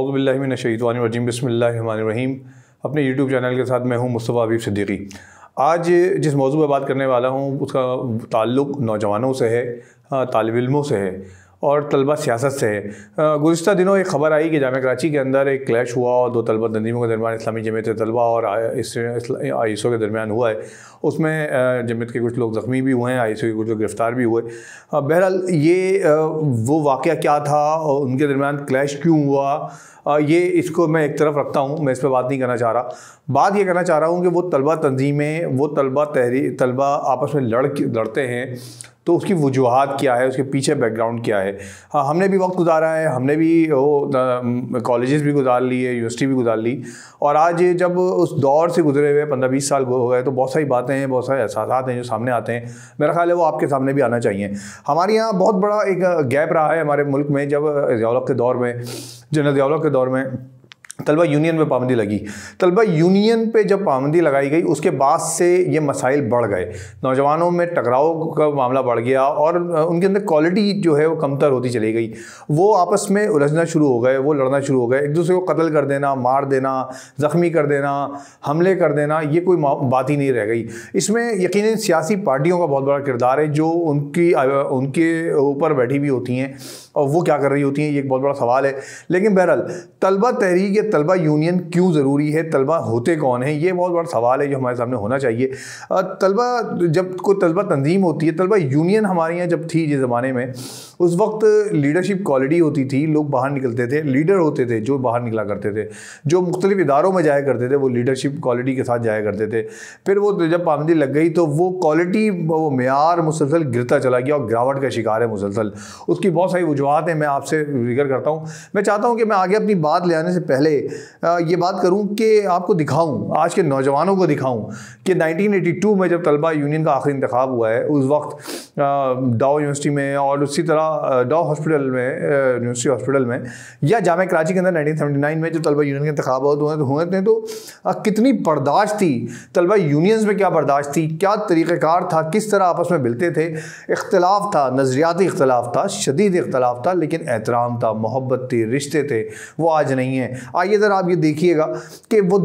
औज़ुबिल्लाहि मिनश्शैतानिर्रजीम बिस्मिल्लाहिर्रहमानिर्रहीम। अपने YouTube channel के साथ मैं हूं मुस्तफ़ा हबीब सिद्दीकी। आज जिस मौजू पर बात करने वाला हूं उसका ताल्लुक़ नौजवानों से है, तालिब इल्मों से है और तलबा सियासत से है। गुज़िश्ता दिनों एक ख़बर आई कि जामिया कराची के अंदर एक क्लैश हुआ और दो तलबा तंजीमों के दरमियान इस्लामी जमीयत तलबा और आईएसओ के दरमियान हुआ है। उसमें जमीयत के कुछ लोग ज़ख्मी भी हुए हैं, आईएसओ के कुछ लोग गिरफ़्तार भी हुए। बहरहाल ये वो वाक़या क्या था और उनके दरमियान क्लैश क्यों हुआ, ये इसको मैं एक तरफ रखता हूँ, मैं इस पर बात नहीं करना चाह रहा। बात ये करना चाह रहा हूँ कि वो तलबा तंजीमें, वो तलबा आपस में लड़ते हैं तो उसकी वजूहात क्या है, उसके पीछे बैकग्राउंड क्या है। हाँ, हमने भी वक्त गुजारा है, हमने भी वो कॉलेजेस भी गुजार लिए, यूनिवर्सिटी भी गुजार ली, और आज जब उस दौर से गुजरे हुए 15-20 साल हो गए तो बहुत सारी बातें हैं, बहुत सारे एहसास हैं जो सामने आते हैं। मेरा ख्याल है वो आपके सामने भी आना चाहिए। हमारे यहाँ बहुत बड़ा एक गैप रहा है हमारे मुल्क में, जब जनरल ज़िया-उल-हक़ के दौर में तलबा यूनियन पे पाबंदी लगी। तलबा यूनियन पे जब पाबंदी लगाई गई उसके बाद से ये मसाइल बढ़ गए, नौजवानों में टकराव का मामला बढ़ गया और उनके अंदर क्वालिटी जो है वो कमतर होती चली गई। वो आपस में उलझना शुरू हो गए, वो लड़ना शुरू हो गए, एक दूसरे को कत्ल कर देना, मार देना, ज़ख्मी कर देना, हमले कर देना, ये कोई बात ही नहीं रह गई। इसमें यकीनन सियासी पार्टियों का बहुत बड़ा किरदार है जो उनके ऊपर बैठी हुई होती हैं और वो क्या कर रही होती हैं, ये एक बहुत बड़ा सवाल है। लेकिन बहरहाल तलबा तहरीक या तलबा यूनियन क्यों ज़रूरी है, तलबा होते कौन हैं, ये बहुत बड़ा सवाल है जो हमारे सामने होना चाहिए। जब कोई तलबा तंजीम होती है, तलबा यूनियन हमारे यहाँ जब थी जिस ज़माने में, उस वक्त लीडरशिप क्वालिटी होती थी, लोग बाहर निकलते थे, लीडर होते थे जो बाहर निकला करते थे, जो मुख्तलिफ इदारों में जाया करते थे वो लीडरशिप क्वालिटी के साथ जाया करते थे। फिर वो जब पाबंदी लग गई तो वो क्वालिटी, वो मेयार मुसलसल गिरता चला गया और गिरावट का शिकार है मुसलसल। उसकी बहुत सारी वजूहात हैं, मैं आपसे जिक्र करता हूँ। मैं चाहता हूँ कि मैं आगे अपनी बात ले आने से पहले ये बात करूँ कि आपको दिखाऊँ, आज के नौजवानों को दिखाऊँ कि 1982 में जब तलबा यूनियन का आखिरी इंतखाब हुआ है, उस वक्त डाउ यूनिवर्सिटी में और उसी तरह डाउ हॉस्पिटल में, यूनिवर्सिटी हॉस्पिटल में, या जामिया कराची के अंदर 1979 में जो तलबा यूनियन के इंतखाबात हुए थे तो कितनी बर्दाश्त थी, तलबा यूनियंस में क्या बर्दाश्त थी, क्या तरीक़ाकार था, किस तरह आपस में मिलते थे। इख्तलाफ था, नज़रियाती इख्तलाफ था, शदीद इख्तलाफ था, लेकिन एहतराम था, मोहब्बत थी, रिश्ते थे, वो आज नहीं है। आइए ज़रा आप ये देखिएगा कि वो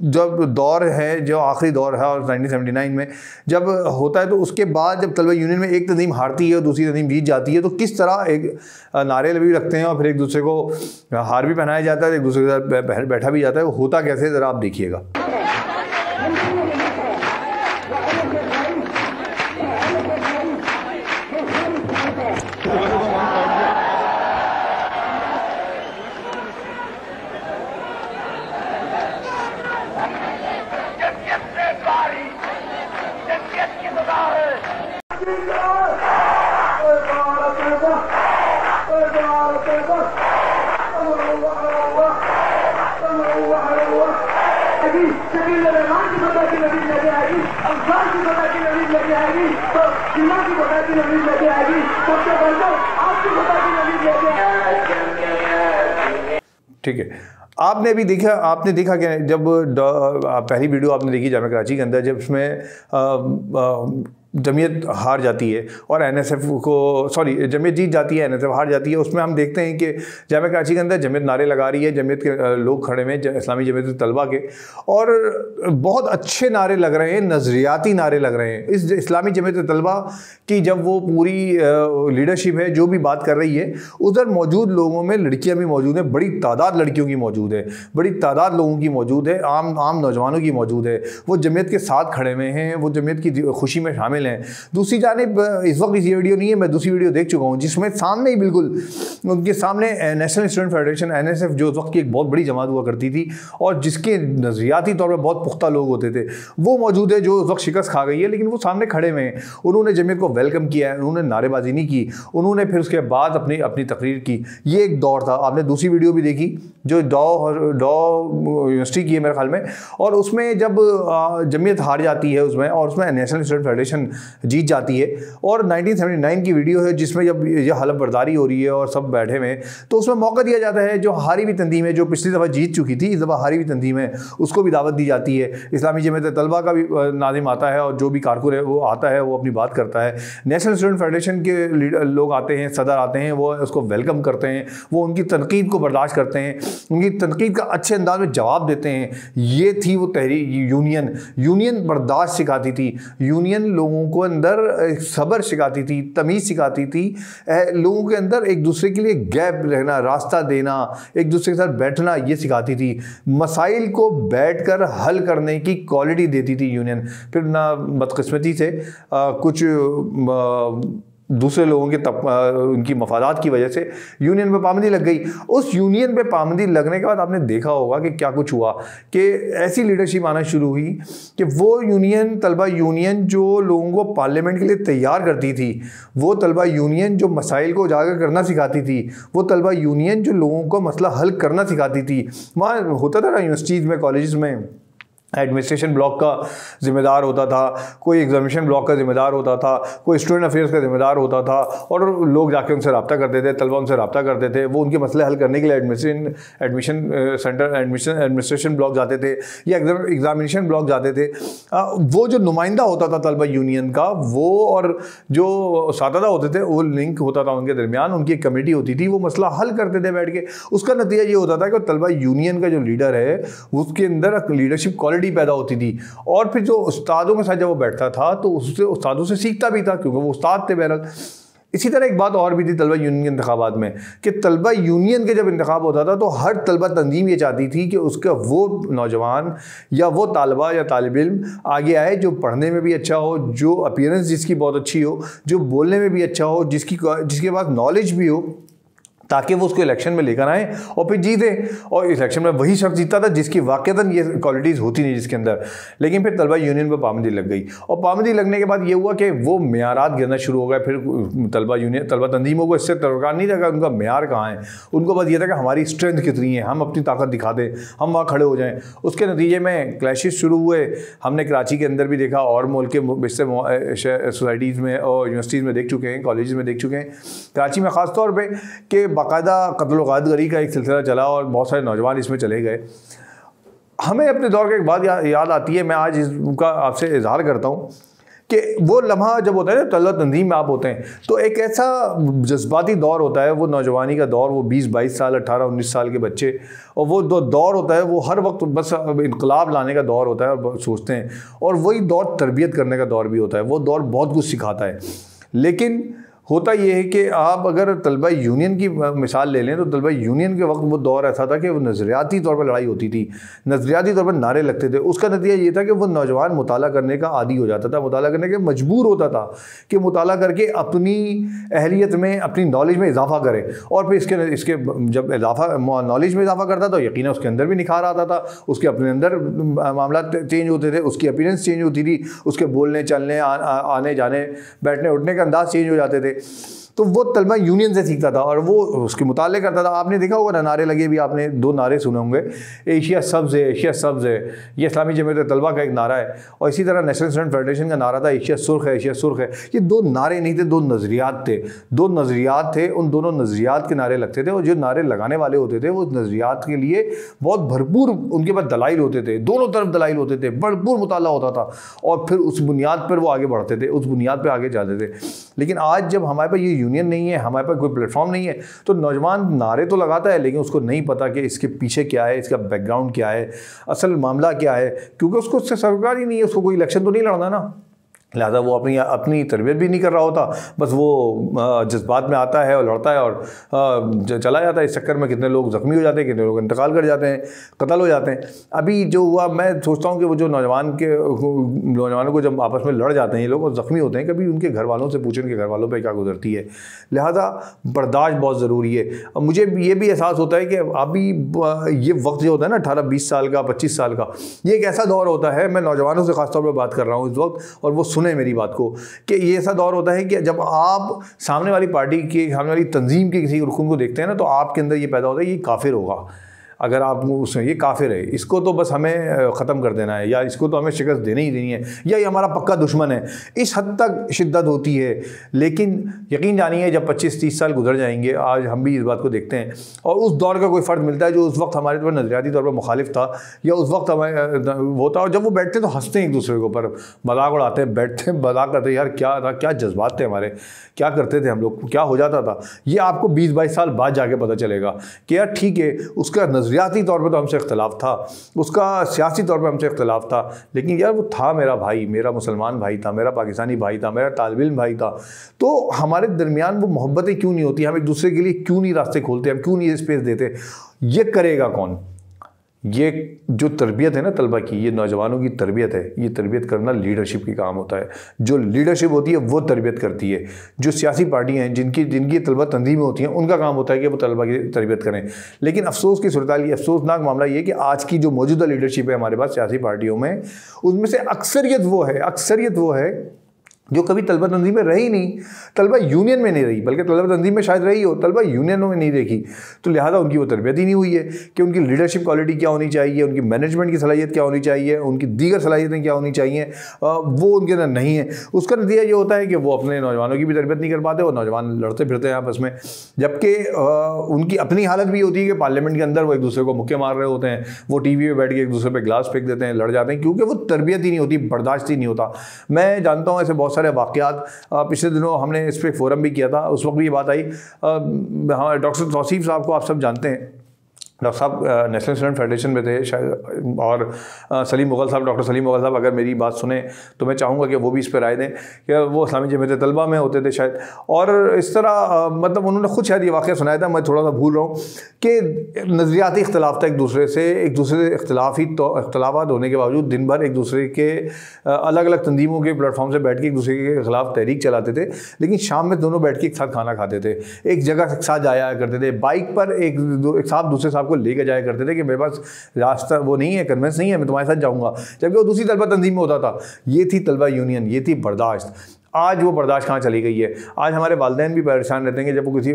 जब दौर है, जो आखिरी दौर है और 1979 में जब होता है तो उसके बाद जब तलबा यूनियन में एक तंजीम हारती है और दूसरी तंजीम जीत जाती है तो किस तरह एक नारे भी रखते हैं और फिर एक दूसरे को हार भी पहनाया जाता है, एक दूसरे के साथ बैठा भी जाता है। वो होता कैसे, ज़रा आप देखिएगा। ठीक है, आपने देखा कि जब पहली वीडियो आपने देखी जामिया कराची के अंदर, जब इसमें जमीयत हार जाती है और एनएसएफ को, सॉरी, जमीयत जीत जाती है, एनएसएफ हार जाती है, उसमें हम देखते हैं कि जामिया कराची के अंदर जमीयत नारे लगा रही है, जमीयत के लोग खड़े में, इस्लामी जमीयत तलबा के, और बहुत अच्छे नारे लग रहे हैं, नज़रियाती नारे लग रहे हैं। इस इस्लामी जमीयत तलबा की जब वो पूरी लीडरशिप है जो भी बात कर रही है, उधर मौजूद लोगों में लड़कियाँ भी मौजूद हैं, बड़ी तादाद लड़कियों की मौजूद है, बड़ी तादाद लोगों की मौजूद है, आम नौजवानों की मौजूद है। वो जमीयत के साथ खड़े हुए हैं, वो जमीयत की खुशी में शामिल हैं। दूसरी जानिब इस वक्त ये वीडियो नहीं है, मैं दूसरी वीडियो देख चुका हूँ जिसमें सामने ही बिल्कुल उनके सामने नेशनल स्टूडेंट फेडरेशन एनएसएफ, जो उस वक्त की एक बहुत बड़ी जमात हुआ करती थी और जिसके नज़रियाती तौर पर बहुत पुख्ता लोग होते थे, वो मौजूद है, जो उस वक्त शिकस्त खा गई है, लेकिन वो सामने खड़े हुए हैं। उन्होंने जमीयत को वेलकम किया है, उन्होंने नारेबाजी नहीं की, उन्होंने फिर उसके बाद अपनी तकरीर की। ये एक दौर था। आपने दूसरी वीडियो भी देखी जो डाउ यूनिवर्सिटी की है मेरे ख्याल में, और उसमें जब जमीयत हार जाती है उसमें, और उसमें नेशनल स्टूडेंट फेडरेशन जीत जाती है। और 1979 की वीडियो है जिसमें जब यह हलफ बर्दारी हो रही है और सब बैठे हुए हैं, तो उसमें मौका दिया जाता है जो हारी हुई तंजीम है, जो पिछली दफ़ा जीत चुकी थी, इस दफ़ा हारी हुई तंजीम है, उसको भी दावत दी जाती है। इस्लामी जमीयत तलबा का भी नाज़िम आता है और जो भी कारकुन है वो आता है, वो अपनी बात करता है। नेशनल स्टूडेंट फेडरेशन के लोग आते हैं, सदर आते हैं, वो उसको वेलकम करते हैं, वो उनकी तनकीद को बर्दाश्त करते हैं, उनकी तनकीद का अच्छे अंदाज में जवाब देते हैं। ये थी वो तहरीक यूनियन बर्दाश्त सिखाती थी, यूनियन लोगों को अंदर सब्र सिखाती थी, तमीज़ सिखाती थी, लोगों के अंदर एक दूसरे के लिए गैप रहना, रास्ता देना, एक दूसरे के साथ बैठना, ये सिखाती थी। मसाइल को बैठकर हल करने की क्वालिटी देती थी यूनियन। फिर ना बदकिस्मती से कुछ दूसरे लोगों के उनकी मफादात की वजह से यूनियन पे पाबंदी लग गई। उस यूनियन पे पाबंदी लगने के बाद आपने देखा होगा कि क्या कुछ हुआ, कि ऐसी लीडरशिप आना शुरू हुई कि वो यूनियन, तलबा यूनियन जो लोगों को पार्लियामेंट के लिए तैयार करती थी, वो तलबा यूनियन जो मसाइल को उजागर करना सिखाती थी, वो तलबा यूनियन जो लोगों को मसला हल करना सिखाती थी। वहाँ होता था ना यूनिवर्सिटीज़ में, कॉलेजेस में, एडमिनिस्ट्रेशन ब्लॉक का ज़िम्मेदार होता था, कोई एग्जामिनेशन ब्लॉक का ज़िम्मेदार होता था, कोई स्टूडेंट अफेयर्स का ज़िम्मेदार होता था, और लोग जाके उनसे रब्ता करते थे, तलबा उनसे रब्ता करते थे, वो उनके मसले हल करने के लिए एडमिनिस्ट्रेशन ब्लॉक जाते थे या एग्जामिनेशन ब्लॉक जाते थे। वो जो नुमाइंदा होता था तलबा यूनियन का, वो और जो साथीदार होते थे, वो लिंक होता था उनके दरमियान, उनकी एक कमेटी होती थी, वो मसला हल करते थे बैठ के। उसका नतीजा ये होता था कि तलबा यूनियन का जो लीडर है उसके अंदर लीडरशिप क्वालिटी पैदा होती थी, और फिर जो उस्तादों के साथ जब वो बैठता था तो उससे उस्तादों से सीखता भी था, क्योंकि वो उस्ताद थे बहरहाल। इसी तरह एक बात और भी थी तलबा यूनियन के इंतखाबात में, कि तलबा यूनियन के जब इंतखाब होता था तो हर तलबा तंजीम ये चाहती थी कि उसका वो नौजवान या वो तालबा या तालिब इल्म आगे आए जो पढ़ने में भी अच्छा हो, जो अपीयरेंस जिसकी बहुत अच्छी हो, जो बोलने में भी अच्छा हो, जिसके पास नॉलेज भी हो, ताकि वो उसको इलेक्शन में लेकर आए और फिर जीते। और इलेक्शन में वही शख्स जीतता था जिसकी वाक़तन ये क्वालिटीज़ होती नहीं जिसके अंदर। लेकिन फिर तलबा यूनियन पर पाबंदी लग गई, और पाबंदी लगने के बाद ये हुआ कि वो मेयारात गिरना शुरू हो गए। फिर तलबा तंजीमों को इससे दरकार नहीं था उनका मेयार कहाँ है, उनको बस ये था कि हमारी स्ट्रेंथ कितनी है, हम अपनी ताकत दिखा दें, हम वहाँ खड़े हो जाएँ। उसके नतीजे में क्लैशेस शुरू हुए। हमने कराची के अंदर भी देखा, और मुल्क के सोसाइटीज़ में और यूनिवर्सिटीज़ में देख चुके हैं, कॉलेज में देख चुके हैं, कराची में ख़ास तौर पर कि बाकायदा कत्ल व गादगरी का एक सिलसिला चला और बहुत सारे नौजवान इसमें चले गए। हमें अपने दौर की एक बात याद आती है, मैं आज इसका आपसे इजहार करता हूँ, कि वो लम्हा जब होता है ना तलबा तंजीम में आप होते हैं, तो एक ऐसा जज्बाती दौर होता है, वो नौजवानी का दौर, वो 20-22 साल 18-19 साल के बच्चे, और वो दौर होता है, वो हर वक्त बस इनकलाब लाने का दौर होता है और सोचते हैं, और वही दौर तरबियत करने का दौर भी होता है। वो दौर बहुत कुछ सिखाता है। लेकिन होता यह है कि आप अगर तलबा यूनियन की मिसाल ले लें, तो तलबा यूनियन के वक्त वो दौर ऐसा था कि वो नज़रियाती तौर पर लड़ाई होती थी, नज़रियाती तौर पर नारे लगते थे। उसका नतीजा ये था कि वो नौजवान मुताला करने का आदी हो जाता था, मुताला करने के मजबूर होता था कि मुताला करके अपनी अहलियत में, अपनी नॉलेज में इजाफा करे, और फिर इसके जब नॉलेज में इजाफा करता तो यकीन उसके अंदर भी निखार आता था, उसके अपने अंदर मामला चेंज होते थे, उसकी अपीयरेंस चेंज होती थी, उसके बोलने चलने आने जाने बैठने उठने का अंदाज चेंज हो जाते थे। तो वो तलबा यूनियन से सीखता था और वो उसके मुताले करता था। आपने देखा होगा ना, नारे लगे भी, आपने 2 नारे सुने होंगे, एशिया सब्ज़ है, एशिया सब्ज़ है, ये इस्लामी जमीयत तलबा का एक नारा है, और इसी तरह नेशनल स्टूडेंट फेडरेशन का नारा था एशिया सुर्ख है, एशिया सुर्ख है। ये 2 नारे नहीं थे, 2 नज़रियात थे, 2 नज़रियात थे। उन दोनों नज़रियात के नारे लगते थे, और जो नारे लगाने वाले होते थे वो नज़रियात के लिए बहुत भरपूर उनके पास दलाइल होते थे, दोनों तरफ दलाइल होते थे, भरपूर मुताला होता था, और फिर उस बुनियाद पर वो आगे बढ़ते थे, उस बुनियाद पर आगे जाते थे। लेकिन आज जब हमारे पास ये यूनियन नहीं है, हमारे पास कोई प्लेटफॉर्म नहीं है, तो नौजवान नारे तो लगाता है, लेकिन उसको नहीं पता कि इसके पीछे क्या है, इसका बैकग्राउंड क्या है, असल मामला क्या है, क्योंकि उसको उससे सरोकार ही नहीं है, उसको कोई इलेक्शन तो नहीं लड़ना ना, लिहाजा वो अपनी तरबियत भी नहीं कर रहा होता, बस वो जज्बात में आता है और लड़ता है और चला जाता है। इस चक्कर में कितने लोग ज़ख्मी हो जाते हैं, कितने लोग इंतकाल कर जाते हैं, कत्ल हो जाते हैं। अभी जो हुआ, मैं सोचता हूँ कि वो जो नौजवानों को जब आपस में लड़ जाते हैं ये लोग और ज़ख्मी होते हैं, कभी उनके घर वालों से पूछें उनके घर वालों पर क्या गुजरती है। लिहाजा बर्दाश्त बहुत ज़रूरी है। और मुझे ये भी एहसास होता है कि अभी ये वक्त जो होता है ना 18-20 साल का, 25 साल का, ये एक ऐसा दौर होता है, मैं नौजवानों से ख़ासतौर पर बात कर रहा हूँ इस वक्त, और वो सुने मेरी बात को, कि ये ऐसा दौर होता है कि जब आप सामने वाली पार्टी की, सामने वाली तंजीम के किसी रुकन को देखते हैं ना, तो आपके अंदर ये पैदा होता है ये काफिर होगा। अगर आप उसमें ये काफिर है, इसको तो बस हमें ख़त्म कर देना है, या इसको तो हमें शिकस्त देनी ही देनी है, या ये हमारा पक्का दुश्मन है, इस हद तक शिद्दत होती है। लेकिन यकीन जानिए जब 25-30 साल गुजर जाएंगे, आज हम भी इस बात को देखते हैं, और उस दौर का कोई फ़र्द मिलता है जो उस वक्त हमारे पर नज़रियाती तौर पर मुखालिफ था, या उस वक्त हमें होता, और जब वो बैठते हैं तो हंसते हैं एक दूसरे के ऊपर, मजाक उड़ाते हैं, बैठते हैं मजाक करते हैं, यार क्या था, क्या जज्बात थे हमारे, क्या करते थे हम लोग, क्या हो जाता था। ये आपको 20-22 साल बाद जाके पता चलेगा कि यार ठीक है, उसका नज़रियाती तौर पर तो हमसे इख्तलाफ था, उसका सियासी तौर पर हमसे इख्तलाफ था, लेकिन यार वो था मेरा भाई, मेरा मुसलमान भाई था, मेरा पाकिस्तानी भाई था, मेरा तालिब इल्म भाई था। तो हमारे दरमियान वो मोहब्बतें क्यों नहीं होती, हम एक दूसरे के लिए क्यों नहीं रास्ते खोलते, हम क्यों नहीं स्पेस देते? ये करेगा कौन? ये जो तरबियत है ना तलबा की, ये नौजवानों की तरबियत है, ये तरबियत करना लीडरशिप की काम होता है। जो लीडरशिप होती है वो तरबियत करती है। जो सियासी पार्टियां हैं जिनकी तलबा तंजीमें होती हैं, उनका काम होता है कि वो तलबा की तरबियत करें। लेकिन अफसोस की सूरत ये अफसोसनाक मामला ये कि आज की जो मौजूदा लीडरशिप है हमारे पास सियासी पार्टियों में, उसमें से अक्सरियत वो है जो कभी तलबा तंजीम में रही नहीं, तलबा यूनियन में नहीं रही, बल्कि तलबा तंजीम में शायद रही हो, तलबा यूनियनों में नहीं देखी। तो लिहाजा उनकी वो तरबियत ही नहीं हुई है कि उनकी लीडरशिप क्वालिटी क्या होनी चाहिए, उनकी मैनेजमेंट की सलाहियत क्या होनी चाहिए, उनकी दीगर सलाहियतें क्या होनी चाहिए, वो उनके अंदर नहीं है। उसका नतीजा ये होता है कि वो अपने नौजवानों की भी तरबियत नहीं कर पाते, और नौजवान लड़ते फिरते हैं आपस में। जबकि उनकी अपनी हालत भी होती है कि पार्लियामेंट के अंदर वो एक दूसरे को मुक्के मार रहे होते हैं, वो टीवी पे बैठ के एक दूसरे पे गिलास फेंक देते हैं, लड़ जाते हैं, क्योंकि वो तरबियत ही नहीं होती, बर्दाश्त ही नहीं होता। मैं जानता हूँ ऐसे बहुत सारे वाक़यात। पिछले दिनों हमने इस पर एक फ़ोरम भी किया था, उस वक्त भी ये बात आई। हाँ, डॉक्टर तौसीफ साहब को आप सब जानते हैं, डॉक्टर साहब नेशनल स्टूडेंट फेडरेशन में थे शायद, और सलीम मुग़ल साहब, डॉक्टर सलीम मुग़ल साहब अगर मेरी बात सुने तो मैं चाहूँगा कि वो भी इस पर राय दें कि वो इस्लामी जमीयत तलबा में होते थे शायद, और इस तरह मतलब उन्होंने खुद शायद ये वाक़या सुनाया था, मैं थोड़ा सा भूल रहा हूँ, कि नज़रियाती इख्तलाफ था एक दूसरे से इख्तलाफात होने के बावजूद दिन भर एक दूसरे के अलग अलग तंजीमों के प्लेटफॉर्म से बैठ के एक दूसरे के ख़िलाफ़ तहरीक चलाते थे, लेकिन शाम में दोनों बैठ के एक साथ खाना खाते थे, एक जगह एक साथ जाया करते थे, बाइक पर एक साथ दूसरे साथ को लेकर जाया करते थे कि मेरे पास रास्ता वो नहीं है, कन्वेंस नहीं है, मैं तुम्हारे साथ जाऊंगा, जबकि वो दूसरी तलबा तंजीम में होता था। ये थी तलबा यूनियन, ये थी बर्दाश्त। आज वो बर्दाश्त कहाँ चली गई है? आज हमारे वालिदैन भी परेशान रहते हैं कि जब वो किसी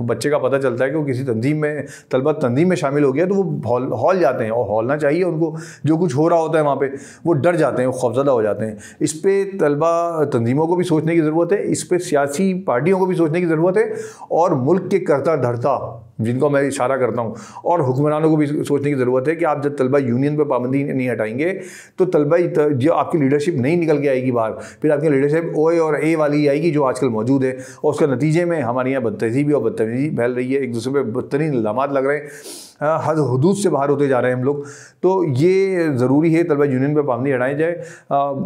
बच्चे का पता चलता है कि वो किसी तंजीम में, तलबा तंजीम में शामिल हो गया, तो वो हौल जाते हैं, और हौलना चाहिए उनको, जो कुछ हो रहा होता है वहाँ पे वो डर जाते हैं, वो खौफज़दा हो जाते हैं। इस पर तलबा तंजीमों को भी सोचने की ज़रूरत है, इस पर सियासी पार्टियों को भी सोचने की ज़रूरत है, और मुल्क के करता धरता जिनको मैं इशारा करता हूँ, और हुक्मरानों को भी सोचने की ज़रूरत है कि आप जब तलबा यूनियन पर पाबंदी नहीं हटाएंगे तो तलबा जो आपकी लीडरशिप नहीं निकल के आएगी बाहर, फिर आपकी लीडरशिप ओ और ए वाली आएगी जो आजकल मौजूद है, और उसके नतीजे में हमारे यहाँ बदतहजीबी और बदतमीजी फैल रही है, एक दूसरे पर बदतरीन इल्ज़ामात लग रहे हैं, हद हुदूद से बाहर होते जा रहे हैं हम लोग। तो ये ज़रूरी है तलबा यूनियन पर पाबंदी हटाई जाए।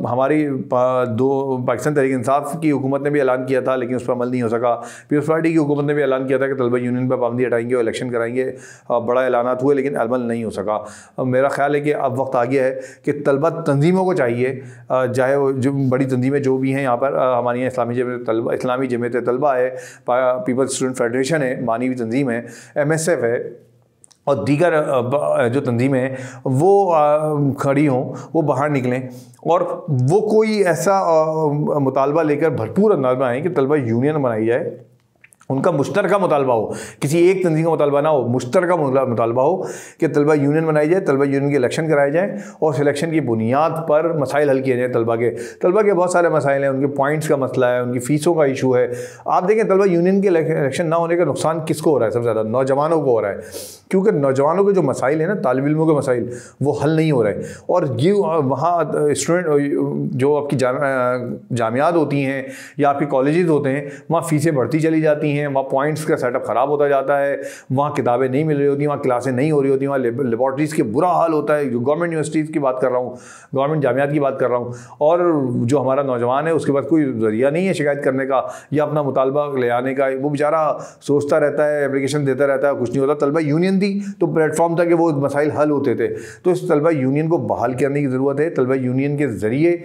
हमारी पाकिस्तान तहरीक इंसाफ की हुकूमत ने भी ऐलान किया था, लेकिन उस पर अमल नहीं हो सका। पीपल्स पार्टी की हुकूमत ने भी ऐलान किया था कि तलबा यूनियन पर पाबंदी हटाएंगे और इलेक्शन कराएंगे, बड़ा ऐलानात हुए, लेकिन अमल नहीं हो सका। मेरा ख्याल है कि अब वक्त आ गया है कि तलबा तंजीमों को चाहिए, चाहे वो जो बड़ी तंजीमें जो भी हैं यहाँ पर, हमारे यहाँ इस्लामी जमीयत तलबा है, पीपल्स स्टूडेंट फेडरेशन है, मानवी तंजीम है, MSF है, और दीगर जो तंजीमें हैं वो खड़ी हों, वो बाहर निकलें, और वो कोई ऐसा मुतालबा लेकर भरपूर अंदाज में आएँ कि तलबा यूनियन बनाई जाए, उनका मुश्तरका मुतालबा हो, किसी एक तंजीम का मुतालबा ना हो, मुश्तरका मुतालबा हो कि तलबा यूनियन बनाई जाए, तलबा यूनियन के इलेक्शन कराए जाएँ, और सिलेक्शन की बुनियाद पर मसाइल हल किए जाएँ। तलबा के बहुत सारे मसाइल हैं, उनके पॉइंट्स का मसला है, उनकी फ़ीसों का इशू है। आप देखें तलबा यूनियन के इलेक्शन ना होने का नुकसान किसको हो रहा है? सबसे ज़्यादा नौजवानों को हो रहा है, क्योंकि नौजवानों के जो मसाइल हैं ना, तालिब इल्मों के मसाइल, वो हल नहीं हो रहे। और ये वहाँ स्टूडेंट जो आपकी जामियात होती हैं या आपके कॉलेजेस होते हैं, वहाँ फ़ीसें बढ़ती चली जाती हैं, वहाँ पॉइंट्स का सेटअप ख़राब होता जाता है, वहाँ किताबें नहीं मिल रही होती, वहाँ क्लासें नहीं हो रही होती, वहाँ लेबॉर्ट्रीज़ के बुरा हाल होता है। जो गवर्नमेंट यूनिवर्सिटीज़ की बात कर रहा हूँ, गवर्नमेंट जामियात की बात कर रहा हूँ, और जो हमारा नौजवान है उसके पास कोई ज़रिया नहीं है शिकायत करने का या अपना मुतालबा ले आने का। वो बेचारा सोचता रहता है, एप्लीकेशन देता रहता है, कुछ नहीं होता। तलबा यूनियन थी तो प्लेटफॉर्म था कि वो मसाइल हल होते थे। तो इस तलबा यूनियन को बहाल करने की ज़रूरत है, तलबा यूनियन के ज़रिए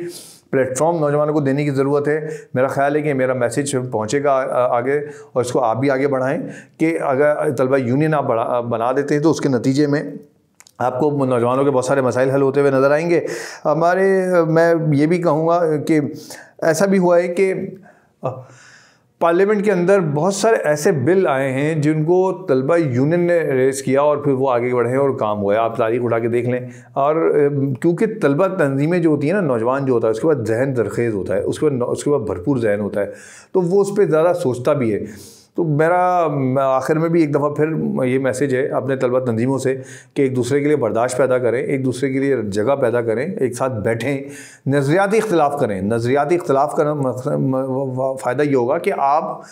प्लेटफॉर्म नौजवानों को देने की ज़रूरत है। मेरा ख्याल है कि मेरा मैसेज पहुँचेगा आगे, और इसको आप भी आगे बढ़ाएं कि अगर तलबा यूनियन आप बना देते हैं तो उसके नतीजे में आपको नौजवानों के बहुत सारे मसाइल हल होते हुए नज़र आएंगे। मैं ये भी कहूँगा कि ऐसा भी हुआ है कि पार्लियामेंट के अंदर बहुत सारे ऐसे बिल आए हैं जिनको तलबा यूनियन ने रेस किया और फिर वो आगे बढ़े और काम हुआ। आप तारीख उठा के देख लें। और क्योंकि तलबा तंजीमें जो होती हैं ना, नौजवान जो होता है उसके बाद जहन दरखेज़ होता है, उसके बाद भरपूर जहन होता है, तो वो उस पर ज़्यादा सोचता भी है। तो मेरा आखिर में भी एक दफ़ा फिर ये मैसेज है अपने तलबा तंजीमों से कि एक दूसरे के लिए बर्दाश्त पैदा करें, एक दूसरे के लिए जगह पैदा करें, एक साथ बैठें, नज़रियाती इख्तिलाफ़ करें। नज़रियाती इख्तिलाफ़ का फ़ायदा ये होगा कि आप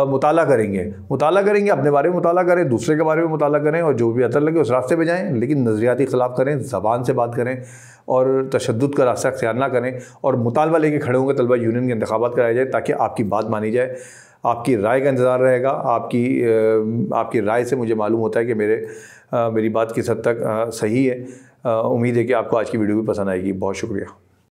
मुताला करेंगे, अपने बारे में मुताला करें, दूसरे के बारे में मुताला करें, और जो भी असर लगे उस रास्ते पे जाएं। लेकिन नज़रियाती इख्तिलाफ़ करें, ज़बान से बात करें और तशद्दुद का रास्ता अख्तियार ना करें, और मुतालबा लेके खड़े होंगे तलबा यूनियन के इंतखाबात कराए जाए ताकि आपकी बात मानी जाए। आपकी राय का इंतज़ार रहेगा। आपकी राय से मुझे मालूम होता है कि मेरी बात किस हद तक सही है। उम्मीद है कि आपको आज की वीडियो भी पसंद आएगी। बहुत शुक्रिया।